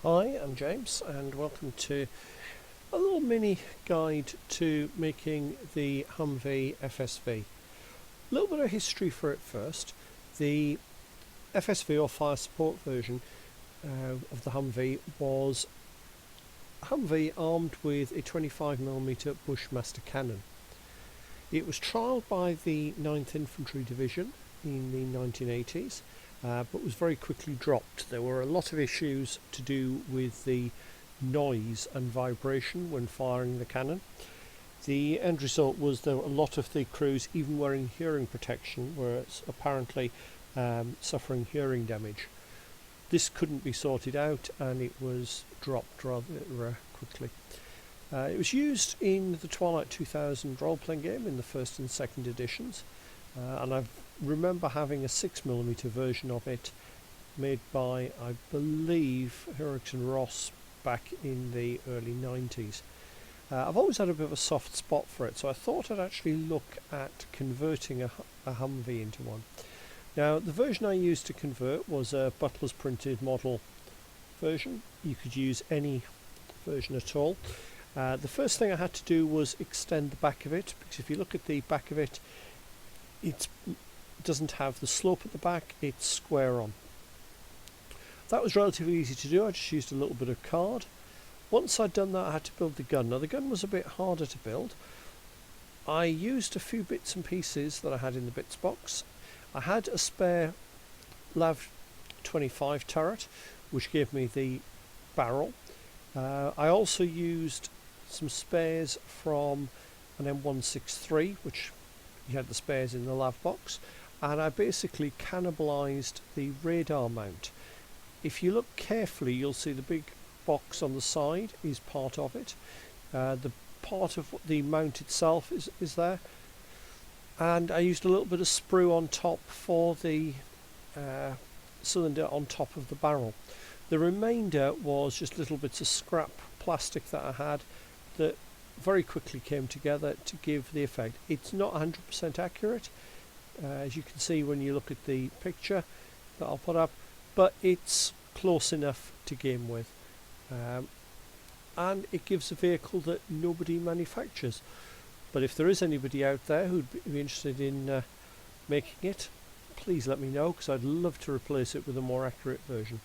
Hi, I'm James and welcome to a little mini guide to making the Humvee FSV. A little bit of history for it first. The FSV or Fire Support version of the Humvee was a Humvee armed with a 25mm Bushmaster cannon. It was trialled by the 9th Infantry Division in the 1980s. But was very quickly dropped. There were a lot of issues to do with the noise and vibration when firing the cannon. The end result was that a lot of the crews, even wearing hearing protection, were apparently suffering hearing damage. This couldn't be sorted out and it was dropped rather quickly. It was used in the Twilight 2000 role-playing game in the first and second editions, and I remember having a 6mm version of it made by, I believe, Ericsson Ross back in the early 90s. I've always had a bit of a soft spot for it, so I thought I'd actually look at converting a Humvee into one. Now, the version I used to convert was a Butler's printed model version. You could use any version at all. The first thing I had to do was extend the back of it, because if you look at the back of it, it doesn't have the slope at the back, it's square on. That was relatively easy to do. I just used a little bit of card. Once I'd done that, I had to build the gun. Now the gun was a bit harder to build. I used a few bits and pieces that I had in the bits box. I had a spare LAV 25 turret, which gave me the barrel. I also used some spares from an M163, which you had the spares in the LAV box, and I basically cannibalized the radar mount. If you look carefully, you'll see the big box on the side is part of it. The part of the mount itself is there, and I used a little bit of sprue on top for the cylinder on top of the barrel. The remainder was just little bits of scrap plastic that I had that very quickly came together to give the effect. It's not 100% accurate, as you can see when you look at the picture that I'll put up, but it's close enough to game with, and it gives a vehicle that nobody manufactures. But if there is anybody out there who'd be interested in making it, please let me know, because I'd love to replace it with a more accurate version.